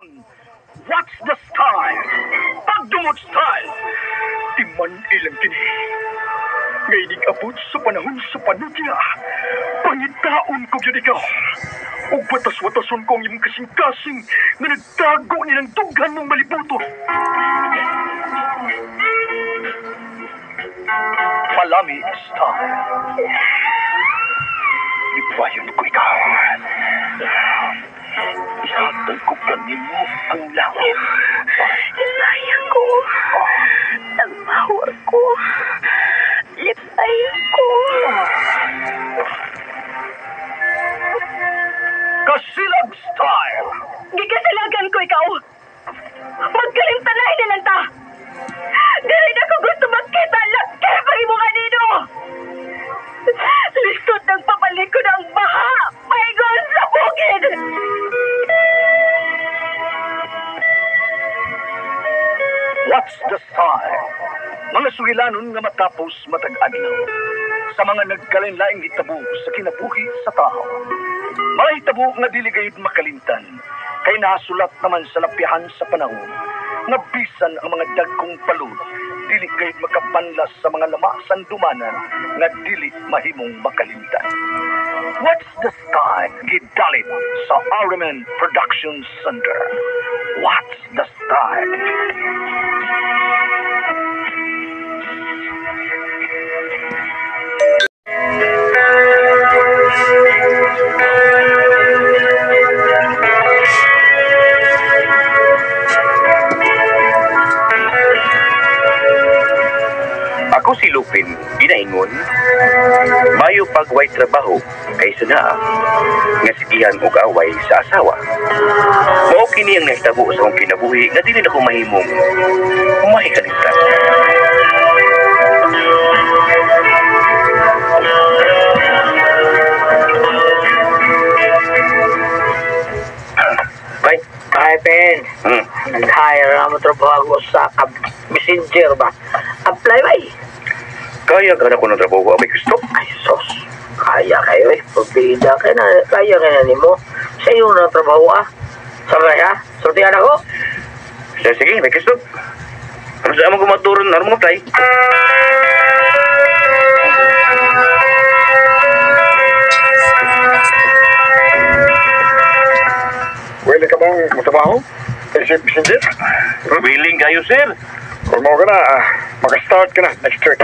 What's the style? Pagdumot style! Di man ilang kini. Ngay abot sa panahon sa panudya. Pangitaon ko yun ikaw. O batas-watason ko ang iyong kasing-kasing na nagtago nilang dughan mong malibuto. Palami style. Ibayon ko ikaw. Ihatag ko kanino ang langit. Sayang ko. Nagmahal ko. Lipay ko. Kasilag style. Gikasilagan ko ikaw. Magkalimtanay na lang ta. Dili na ko gusto magkita lang kaya pag-imunga nino. Lisod ng papalikod ang baha. Maygon sa bukid. What's the style? Mga suhilanon nga matapos matag-adlaw. Sa mga nagkalain-laing hitabo sa kinabuhi sa tao. Mga hitabo nga dili gayud makalimtan. Kay nasulat naman sa lapihan sa panahon. Nga bisan ang mga dagkong palud. Dili gayud makapanlas sa mga lamasan dumanan. Nga dili mahimong makalimtan. What's the style? Gidalit sa Ariman Production Center. What's the style? Ako si Lupin, ginaingon. Mayo pagway trabaho kaysa naa nga sigihan og away sa asawa. Mao kini ang nahitabo sa akong kinabuhi nga dili na ko mahimong mahikalimtan. Ay, Pen. Nag-hire na mo trabaho sa messenger ba? Apply ba eh? Kaya ka na ko ng trabaho, may gusto? Ay, sos. Kaya kayo eh. Pagbida kayo na. Kaya kayo na mo. Sa iyo na trabaho ah. Sabay ha? Sortihan ako? Sige, may gusto. Ano sa amang kumaturon? Ano mga apply? Willing ka bang magtrabaho? Isip messenger? Willing kayo, sir. Kung mo ka na, mag-start ka na next week.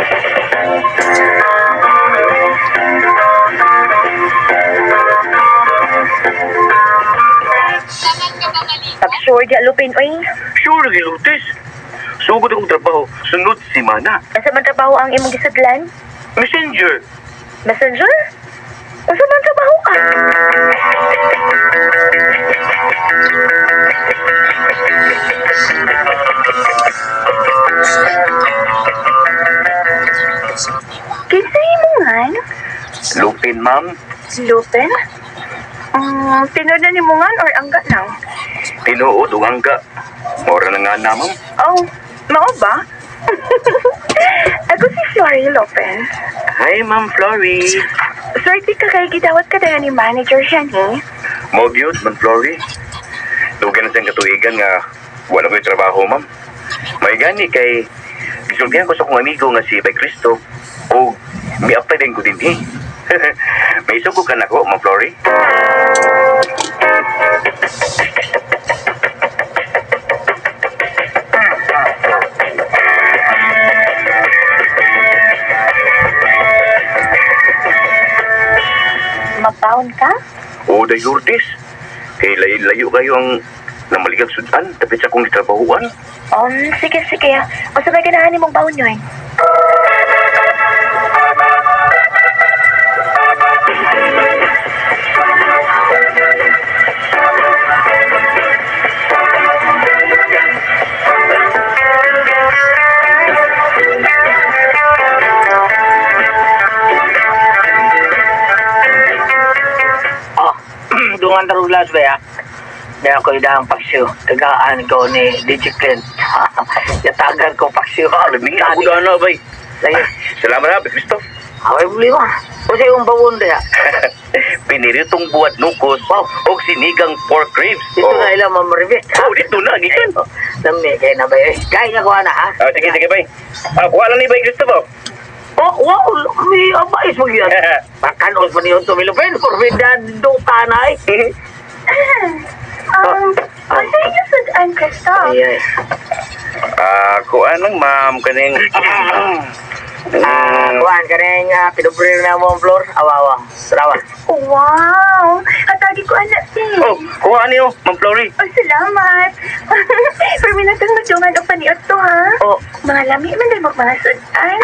Pag-sure di alupin, oy. Sure, Gilutis. Sugod akong trabaho. Sunod si Mana. Asa man trabaho ang imong gisudlan? Messenger. Messenger? Asa man trabaho ka? Kinsa imungan? Lupin, ma'am. Lupin? Tinod na nimungan or angga lang? Tinuod o angga. Mora na nga na, ma'am. Oh, mao ba? Ako si Flory Lupin. Hi, Ma'am Flory. Swerte ka kay gidawat ka na ni manager siya ni. Mo gyud, Ma'am Flory. Dugan na siyang katuigan nga wala ko'y trabaho, ma'am. May gani kay gisultihan ko sa kong amigo nga si Bay Cristo o may apply din ko din eh. May sugo ka na ko, Ma'am Flory. Magbaon ka? O, Dayurtis. Kay layo kayo ang namaligag sudan, tapit sa kong trabahuan. Sige. O sabay ganahan mong baon yun. Dungan tarulas ba ya? Dahil ako idahang paksiw. Tagaan ko ni Digiclent. Yatagan ko paksiw. Lebih ako na, bay. Sige. Salamat na, Bay Cristo. Away problema. O sa yung bawon diha. Piniritong buhat nukos o sinigang pork ribs. Dito na ilang mamaribit. Oh, dito na, gikan. Dami, kaya na ba eh. Kaya na kuha na ha. Sige, bay. Kuha lang ni Bay Cristobal. Oh, wow, may abais mo yan. Bakanos pa niyo tumilupin. Forbidden do tanay. Ano yung sudan, Crystal? Ay. Kuha lang, ma'am, kaning... Kuhaan ka rin pinubrir na mo ang floor. Awa. Salamat. Wow! Katagi ko anak din. Oh, kuha niyo, Ma'am Flory. Oh, salamat. Pero minatang madungan o paniot to, ha? Oh. Mga lami man din magmasod. Ay.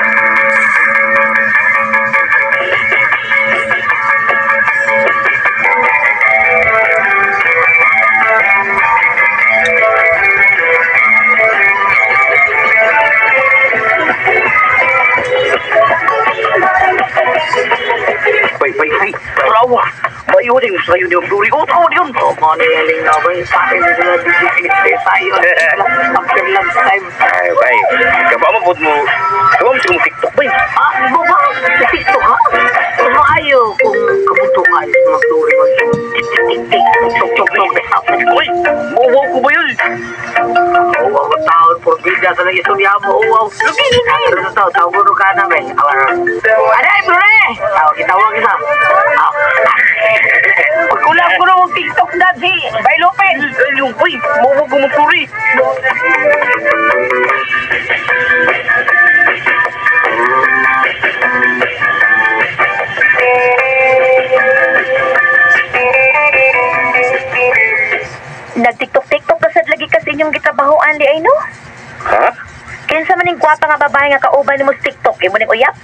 Bay. Rawa. Bayo din sa'yo ni Ma'am Flory. Oh, tawad yun. Oh, manigaling na ba yung sa akin na sila disipin tayo. After lunch time. Ay, Bay. Kaba mo po mo. Kaba mo sigong TikTok, Bay. Ibo ba? Sa TikTok ha? Maayo kung kabuto ka sa mga flori mag-tik-tik-tik-tok-tok-tok. Uy, mawaw ko ba yun? Uwaw ang taon, porbida sa nang istorya mo, uwaw. Pero sa tao, tao mo ka na, may. Aday, flori! Tawag kita. Pagkulang ko na mong TikTok na si Bay Lopez. Yung, Bay, mawaw ko Ma'am Flory. Nag-tiktok-tiktok na sad lagi kasi inyong gitrabahoan di ay no? Ha? Kinsa man ning gwapa nga babae nga kauban nimo sa TikTok, imo ning uyap?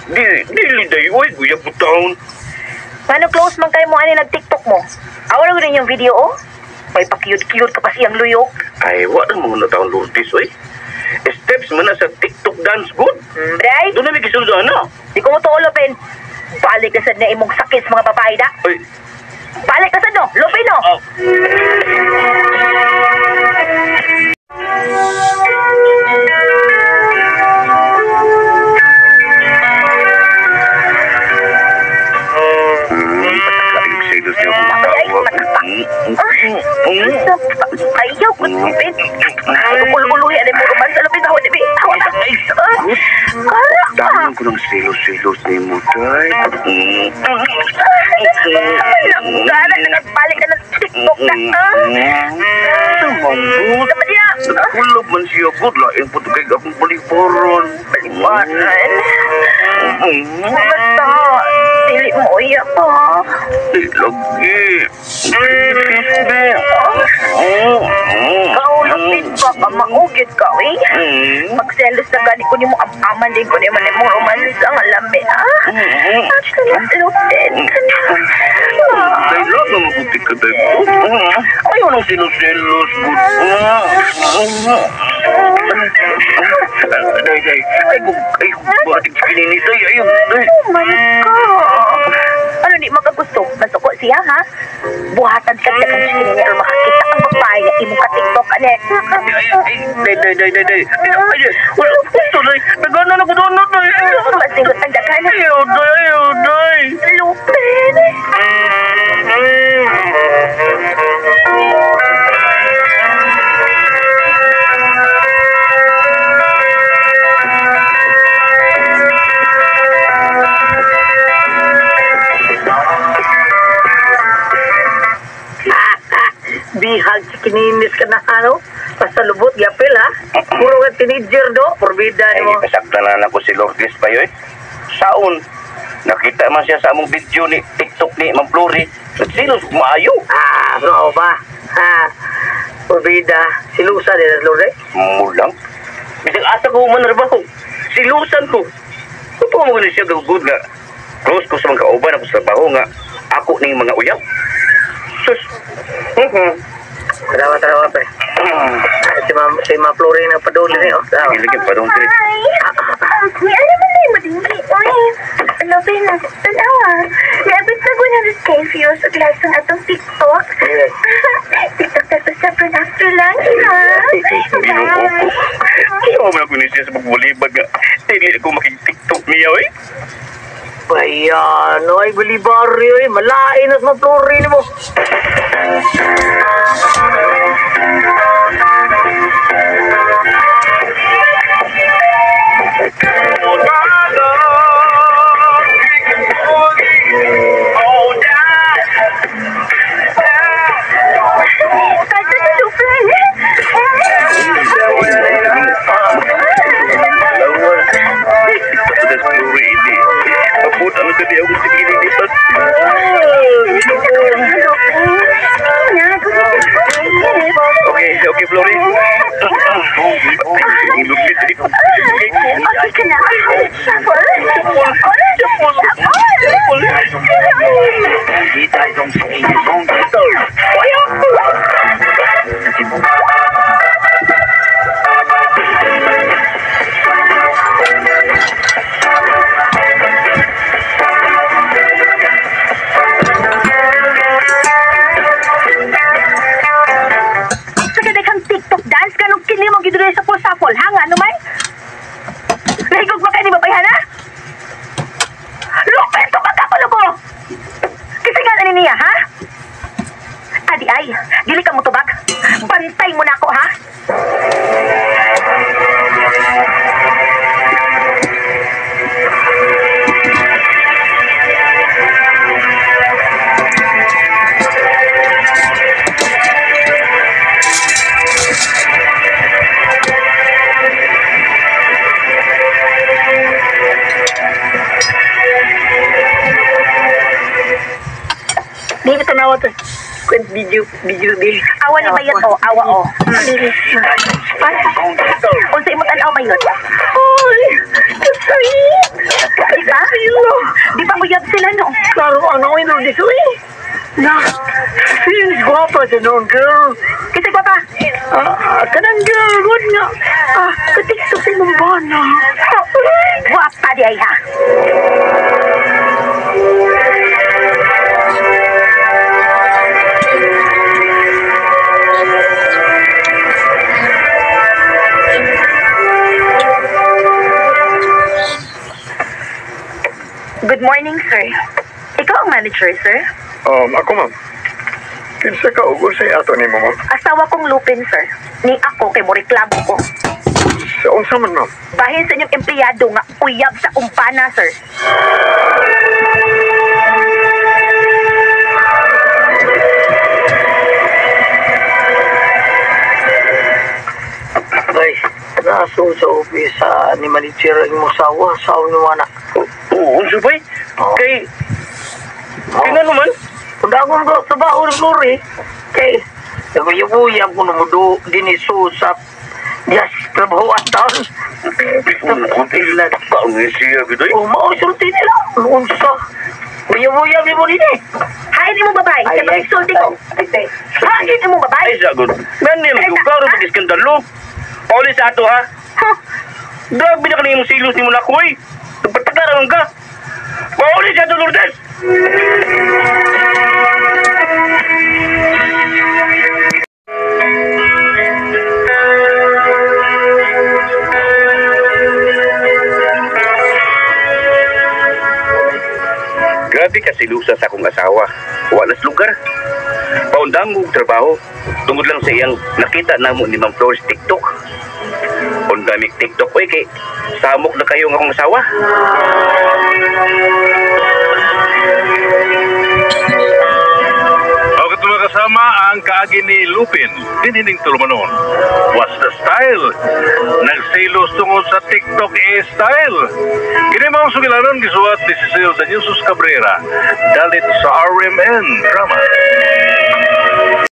Dili day, uy, guya po taon. Paano close man kayo mo ani nag-TikTok mo? Awala ko din yung video oh. May pa-cute-cute ka pa siyang luyok. Ay, wala mga nataon Lourdes, oy. Steps mo na sa TikTok dance good. Bray, Doon na may kisunod na. di ko mo to ulopin. Balik ka sad na imong sakit sa mga babae da. Ay, Balik ka sad no, lupin no. Ayaw ko lupin. Gulguluhi alay mo ruman sa lupin ako dibi. Hawa na. Kara ka. dami ko ng silos-silos ni mo, tay. Kara na nagbalik ka ng TikTok na. Mambut. Dapat niya. Nagkulog man siya, good lain po ito kay akong baliparan. Baliparan? Basta, dili mo iya pa. Lagi. Kau lupit pa ka, maugit ka, eh. Magselos na gani ko ni mo, aman din ko ni mo romansa ang alami, ah. Lupit. Tay lang na mabuti ka, tay. Ayaw nang silos-silos, good. Day. Ay, bakit kinini, tay? Ayaw, tay. Oh my God. Ano di magagusto? Masuko siya, ha? Buhatan ka na kang skinny or makakita ang babae na imong ka-TikTok, ane. Day. Wala, gusto, day. Nagana na ko doon, day. Masingot ang dagan. Ayaw, day. Lupin. Bihag si kininis ka na ano? Basta lubot, yapil ha? Puro ka teenager do, porbida Ay, mo. kasaktanan ako si Lourdes pa yun. Saon, nakita man siya sa among video ni TikTok ni Ma'am Flory. Silos, maayo. Oo ba? Porbida, silusa din ang lore. Mulang. Bisang asa ko man narbaho. Silusan ko. Ito mo na siya gagod nga. Close ko sa mga kauban ako sa trabaho nga. Ako ning mga uyap. Sus. Tarawa pre. Si Ma Flory na paduli niyo. Lagi pa doon diri. May alam mo na yung madinggi. Uy, Lupin, tanawa. Naabit na 100k views at likes ang atong TikTok. TikTok na to sa after lunch, ha? Ginoo ko. man ako ni siya sa pagbulibag nga. Dili ako makik-tiktok niya, oy. Ayan, ay balibaryo eh. Malain at maplori ni mo. Okay, Flori. Okay ka na. Sapol. Sapol, hanga naman. Nahigog ba kayo ni babay, hana? Lupin, ito magkakulo ko! Kasi nga na niya, ha? Adi ay, dili ka mo tubag. Bantay mo na ako, ha? Di ba tanawa to? Kwent video di. Awa ni bayot, o. Awa, o. Unsa imo tanaw bayot? Ay, sweet. Diba? Di ba buyab sila, no? Klaro, ano ko yun dito eh. Na, feels guwapa sa noon, girl. Kasi ko pa. Kanang girl, good nga. Katiktok sa mong bana. Guwapa di ay, ha? Good morning, sir. Ikaw ang manager, sir? Ako, ma'am. Kinsa ka ugo sa ato ni mo, ma'am? Asawa kong Lupin, sir. Ni ako kay mo reklamo ko. Sa unsa man, ma'am? Bahin sa inyong empleyado nga uyab sa kumpana, sir. Ay, naso sa office ni manager ang sawa ni Wana. Oo, unsa bay? Kay tingnan naman. Pundagon ko sa baon ng Flori. Kay, naguyab-uyab ko na mo do, diniso sa yes, trabaho at taon. Ilan taon nga siya, bidoy? Mausulti nila. Noon sa, uyab-uyab ni mo nini. Hain mo babay, sa pag-exulti ko. Hain mo babay. Ay, sagot. Ganin, klaro mag-iskandalo. Pauli sa ato, ha? Grabe na kanina yung silos ni mo na ko, eh. Nagpatagaraman ka. Pauli sa ato, Lourdes! Grabe ka silusa sa akong asawa. Walas lugar. Paundang mo trabaho. Tungod lang sa iyang nakita na mo ni Ma'am Flores TikTok. Undamik TikTok ko kay samok na kayo ng akong asawa. Okay, mga kasama ang kaagi ni Lupin. Dinining tulumanon. What's the style? Nagselos tungod sa TikTok style. Kini mga sugilanon gisuwat ni Cecil Danielsus Cabrera. Dalit sa RMN Drama.